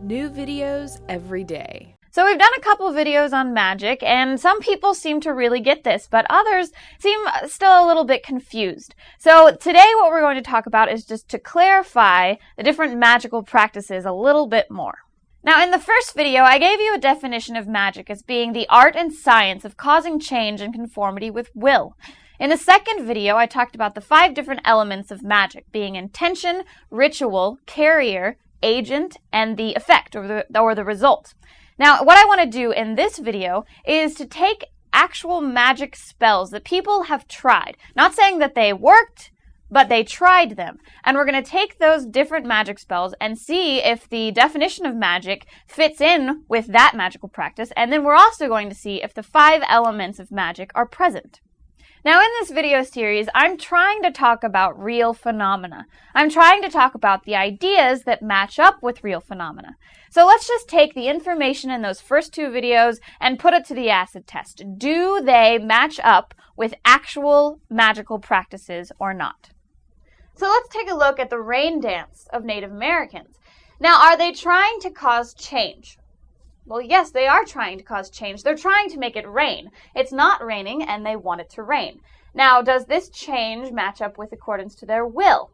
New videos every day. So we've done a couple videos on magic, and some people seem to really get this, but others seem still a little bit confused. So today what we're going to talk about is just to clarify the different magical practices a little bit more. Now, in the first video, I gave you a definition of magic as being the art and science of causing change in conformity with will. In the second video, I talked about the 5 different elements of magic, being intention, ritual, carrier, agent, and the effect, or the result. Now, what I want to do in this video is to take actual magic spells that people have tried. Not saying that they worked, but they tried them. And we're going to take those different magic spells and see if the definition of magic fits in with that magical practice. And then we're also going to see if the 5 elements of magic are present. Now, in this video series, I'm trying to talk about real phenomena. I'm trying to talk about the ideas that match up with real phenomena. So let's just take the information in those first 2 videos and put it to the acid test. Do they match up with actual magical practices or not? So let's take a look at the rain dance of Native Americans. Now, are they trying to cause change? Well, yes, they are trying to cause change. They're trying to make it rain. It's not raining, and they want it to rain. Now, does this change match up with accordance to their will?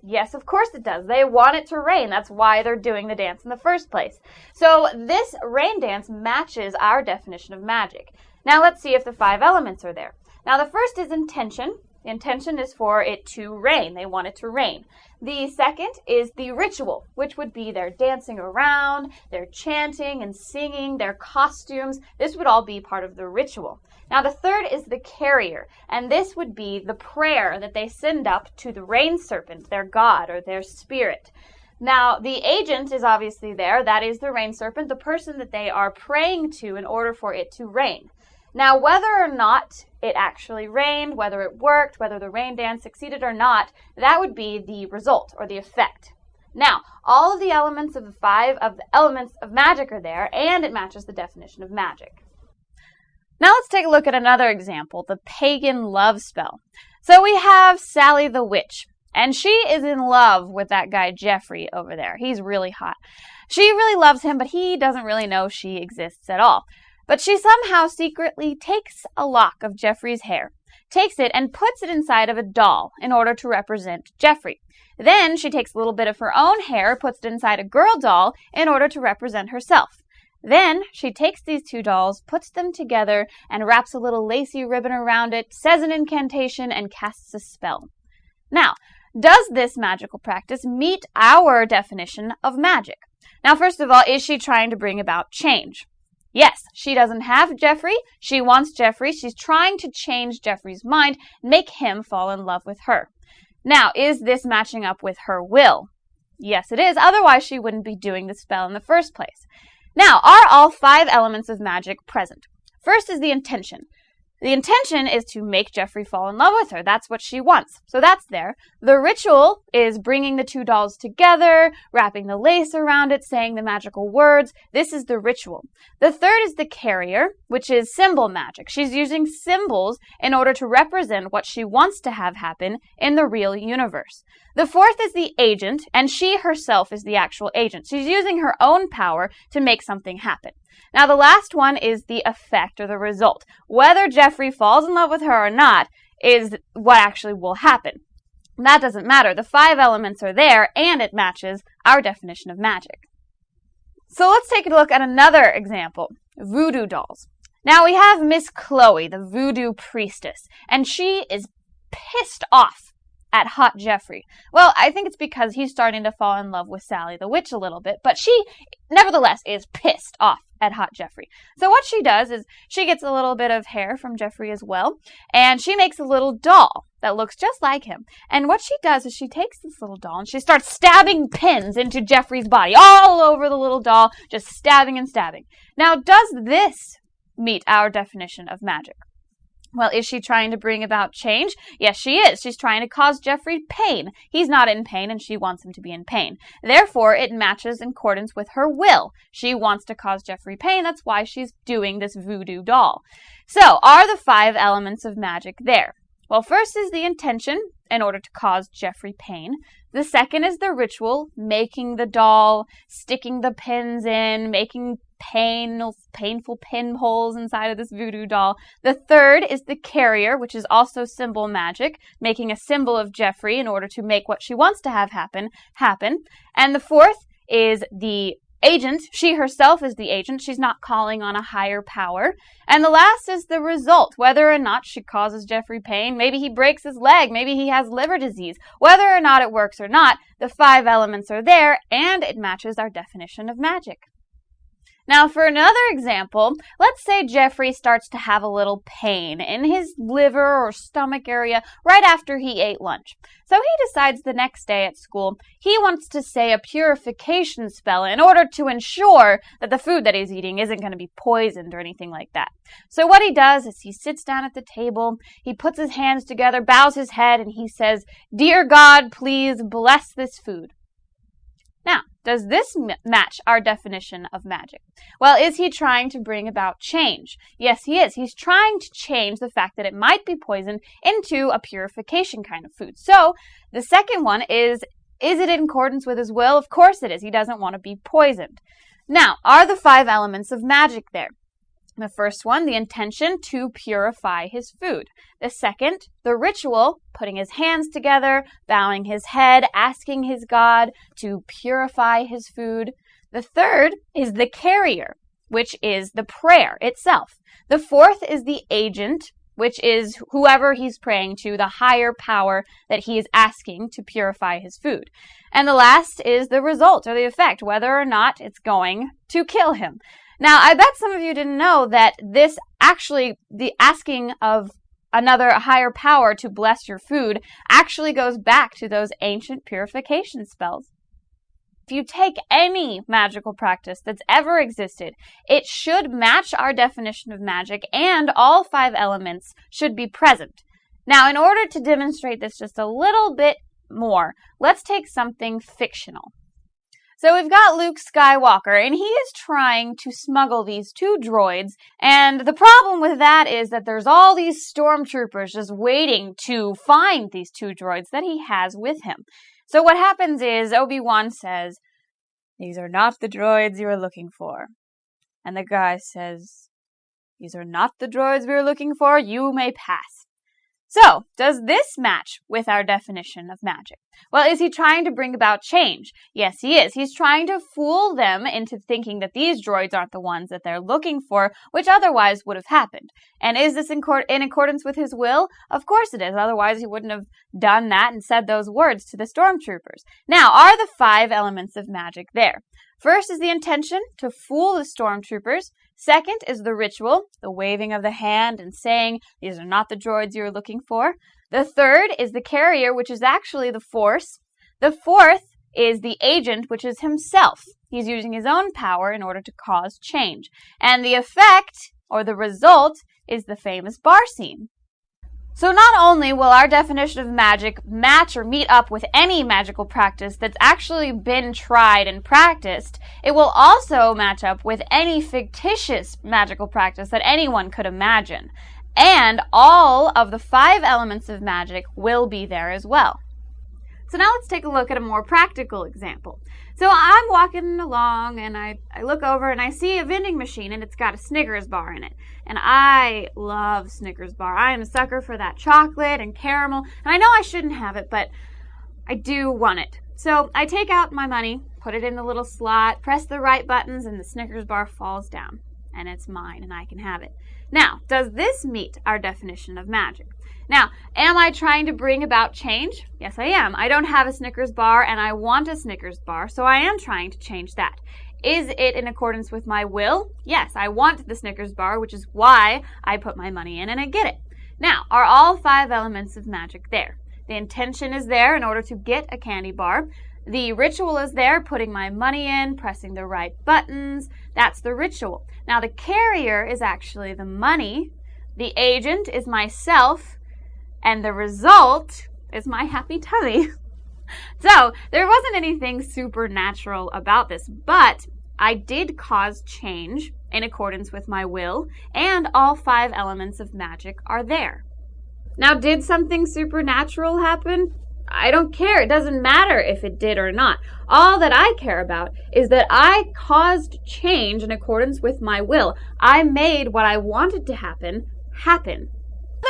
Yes, of course it does. They want it to rain. That's why they're doing the dance in the first place. So this rain dance matches our definition of magic. Now, let's see if the 5 elements are there. Now, the first is intention. The intention is for it to rain. They want it to rain. The second is the ritual, which would be their dancing around, their chanting and singing, their costumes. This would all be part of the ritual. Now, the third is the carrier, and this would be the prayer that they send up to the rain serpent, their god or their spirit. Now, the agent is obviously there. That is the rain serpent, the person that they are praying to in order for it to rain. Now, whether or not it actually rained, whether it worked, whether the rain dance succeeded or not, that would be the result or the effect. Now, all of the elements of the 5 of the elements of magic are there, and it matches the definition of magic. Now let's take a look at another example, the pagan love spell. So we have Sally the witch, and she is in love with that guy Jeffrey over there. He's really hot. She really loves him, but he doesn't really know she exists at all. But she somehow secretly takes a lock of Jeffrey's hair, takes it and puts it inside of a doll in order to represent Jeffrey. Then she takes a little bit of her own hair, puts it inside a girl doll in order to represent herself. Then she takes these 2 dolls, puts them together, and wraps a little lacy ribbon around it, says an incantation, and casts a spell. Now, does this magical practice meet our definition of magic? Now, first of all, is she trying to bring about change? Yes, she doesn't have Jeffrey. She wants Jeffrey. She's trying to change Jeffrey's mind, make him fall in love with her. Now, is this matching up with her will? Yes, it is. Otherwise, she wouldn't be doing the spell in the first place. Now, are all 5 elements of magic present? First is the intention. The intention is to make Jeffrey fall in love with her. That's what she wants. So that's there. The ritual is bringing the 2 dolls together, wrapping the lace around it, saying the magical words. This is the ritual. The third is the carrier, which is symbol magic. She's using symbols in order to represent what she wants to have happen in the real universe. The fourth is the agent, and she herself is the actual agent. She's using her own power to make something happen. Now, the last one is the effect or the result. Whether Jeffrey falls in love with her or not is what actually will happen. That doesn't matter. The 5 elements are there, and it matches our definition of magic. So let's take a look at another example, voodoo dolls. Now, we have Miss Chloe, the voodoo priestess, and she is pissed off at hot Jeffrey. Well, I think it's because he's starting to fall in love with Sally the witch a little bit, but she, nevertheless, is pissed off at hot Jeffrey. So what she does is she gets a little bit of hair from Jeffrey as well, and she makes a little doll that looks just like him. And what she does is she takes this little doll and she starts stabbing pins into Jeffrey's body, all over the little doll, just stabbing and stabbing. Now, does this meet our definition of magic? Well, is she trying to bring about change? Yes, she is. She's trying to cause Jeffrey pain. He's not in pain, and she wants him to be in pain. Therefore, it matches in accordance with her will. She wants to cause Jeffrey pain. That's why she's doing this voodoo doll. So, are the 5 elements of magic there? Well, first is the intention. in order to cause Jeffrey pain. The second is the ritual, making the doll, sticking the pins in, making painful pinholes inside of this voodoo doll. The third is the carrier, which is also symbol magic, making a symbol of Jeffrey in order to make what she wants to have happen. And the fourth is the agent. She herself is the agent. She's not calling on a higher power. And the last is the result, whether or not she causes Jeffrey pain. Maybe he breaks his leg. Maybe he has liver disease. Whether or not it works or not, the 5 elements are there, and it matches our definition of magic. Now, for another example, let's say Jeffrey starts to have a little pain in his liver or stomach area right after he ate lunch. So he decides the next day at school he wants to say a purification spell in order to ensure that the food that he's eating isn't going to be poisoned or anything like that. So what he does is he sits down at the table, he puts his hands together, bows his head, and he says, "Dear God, please bless this food." Now, does this match our definition of magic? Well, is he trying to bring about change? Yes, he is. He's trying to change the fact that it might be poisoned into a purification kind of food. So, the second one is it in accordance with his will? Of course it is. He doesn't want to be poisoned. Now, are the 5 elements of magic there? The first one, the intention to purify his food. The second, the ritual, putting his hands together, bowing his head, asking his God to purify his food. The third is the carrier, which is the prayer itself. The fourth is the agent, which is whoever he's praying to, the higher power that he is asking to purify his food. And the last is the result or the effect, whether or not it's going to kill him. Now, I bet some of you didn't know that this actually, the asking of another higher power to bless your food actually goes back to those ancient purification spells. If you take any magical practice that's ever existed, it should match our definition of magic, and all 5 elements should be present. Now, in order to demonstrate this just a little bit more, let's take something fictional. So we've got Luke Skywalker, and he is trying to smuggle these 2 droids, and the problem with that is that there's all these stormtroopers just waiting to find these 2 droids that he has with him. So what happens is Obi-Wan says, "These are not the droids you are looking for." And the guy says, "These are not the droids we are looking for, you may pass." So, does this match with our definition of magic? Well, is he trying to bring about change? Yes, he is. He's trying to fool them into thinking that these droids aren't the ones that they're looking for, which otherwise would have happened. And is this in accordance with his will? Of course it is. Otherwise, he wouldn't have done that and said those words to the stormtroopers. Now, are the 5 elements of magic there? First is the intention to fool the stormtroopers. Second is the ritual, the waving of the hand and saying, "These are not the droids you're looking for." The third is the carrier, which is actually the Force. The fourth is the agent, which is himself. He's using his own power in order to cause change. And the effect, or the result, is the famous bar scene. So not only will our definition of magic match or meet up with any magical practice that's actually been tried and practiced, it will also match up with any fictitious magical practice that anyone could imagine. And all of the 5 elements of magic will be there as well. So now let's take a look at a more practical example. So I'm walking along and I look over and I see a vending machine and it's got a Snickers bar in it. And I love Snickers bar. I am a sucker for that chocolate and caramel. And I know I shouldn't have it, but I do want it. So I take out my money, put it in the little slot, press the right buttons, and the Snickers bar falls down. And it's mine and I can have it. Now, does this meet our definition of magic? Now, am I trying to bring about change? Yes, I am. I don't have a Snickers bar and I want a Snickers bar, so I am trying to change that. Is it in accordance with my will? Yes, I want the Snickers bar, which is why I put my money in and I get it. Now, are all 5 elements of magic there? The intention is there in order to get a candy bar. The ritual is there, putting my money in, pressing the right buttons. That's the ritual. Now, the carrier is actually the money. The agent is myself. And the result is my happy tummy. So, there wasn't anything supernatural about this, but I did cause change in accordance with my will, and all 5 elements of magic are there. Now, did something supernatural happen? I don't care. It doesn't matter if it did or not. All that I care about is that I caused change in accordance with my will. I made what I wanted to happen. Another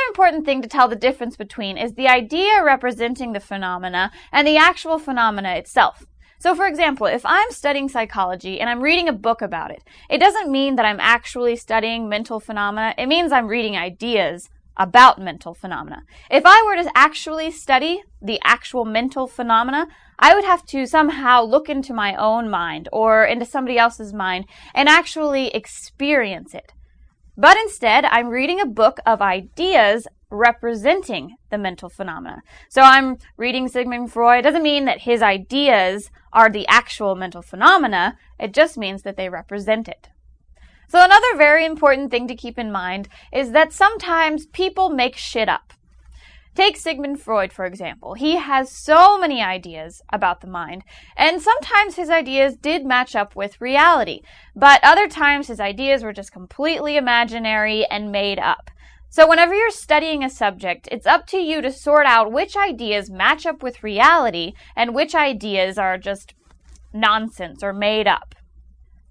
important thing to tell the difference between is the idea representing the phenomena and the actual phenomena itself. So, for example, if I'm studying psychology and I'm reading a book about it, it doesn't mean that I'm actually studying mental phenomena. It means I'm reading ideas about mental phenomena. If I were to actually study the actual mental phenomena, I would have to somehow look into my own mind or into somebody else's mind and actually experience it. But instead, I'm reading a book of ideas representing the mental phenomena. So I'm reading Sigmund Freud. It doesn't mean that his ideas are the actual mental phenomena. It just means that they represent it. So another very important thing to keep in mind is that sometimes people make shit up. Take Sigmund Freud, for example. He has so many ideas about the mind, and sometimes his ideas did match up with reality, but other times his ideas were just completely imaginary and made up. So whenever you're studying a subject, it's up to you to sort out which ideas match up with reality and which ideas are just nonsense or made up.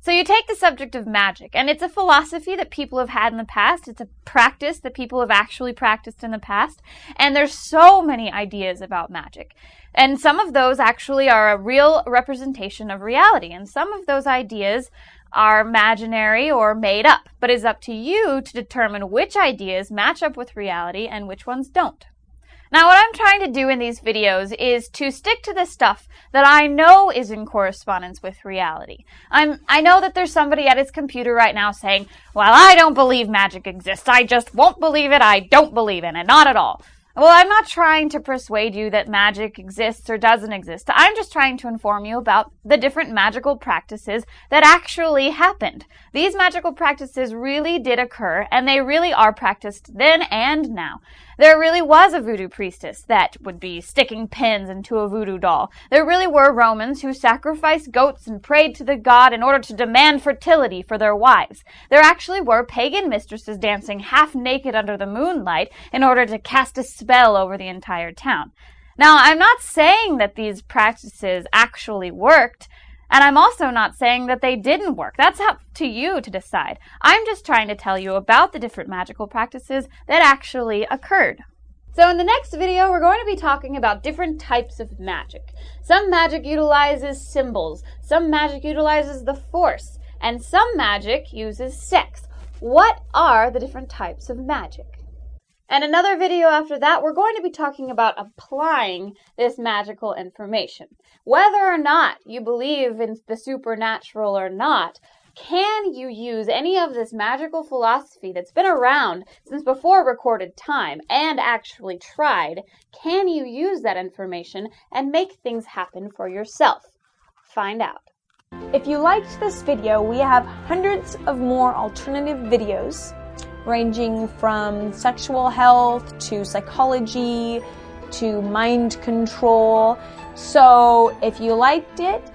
So you take the subject of magic, and it's a philosophy that people have had in the past. It's a practice that people have actually practiced in the past. And there's so many ideas about magic. And some of those actually are a real representation of reality. And some of those ideas are imaginary or made up. But it's up to you to determine which ideas match up with reality and which ones don't. Now, what I'm trying to do in these videos is to stick to the stuff that I know is in correspondence with reality. I know that there's somebody at his computer right now saying, well, I don't believe magic exists. I just won't believe it. I don't believe in it. Not at all. Well, I'm not trying to persuade you that magic exists or doesn't exist. I'm just trying to inform you about the different magical practices that actually happened. These magical practices really did occur, and they really are practiced then and now. There really was a voodoo priestess that would be sticking pins into a voodoo doll. There really were Romans who sacrificed goats and prayed to the god in order to demand fertility for their wives. There actually were pagan mistresses dancing half naked under the moonlight in order to cast a spell over the entire town. Now, I'm not saying that these practices actually worked, and I'm also not saying that they didn't work. That's up to you to decide. I'm just trying to tell you about the different magical practices that actually occurred. So in the next video, we're going to be talking about different types of magic. Some magic utilizes symbols, some magic utilizes the Force, and some magic uses sex. What are the different types of magic? And another video after that, we're going to be talking about applying this magical information. Whether or not you believe in the supernatural or not, can you use any of this magical philosophy that's been around since before recorded time and actually tried? Can you use that information and make things happen for yourself? Find out. If you liked this video, we have hundreds of more alternative videos ranging from sexual health to psychology to mind control. So if you liked it,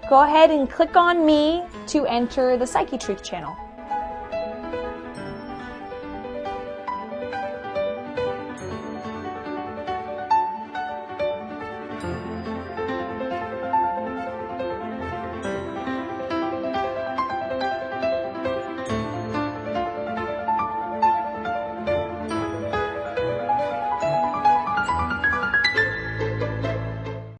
go ahead and click on me to enter the Psychetruth channel.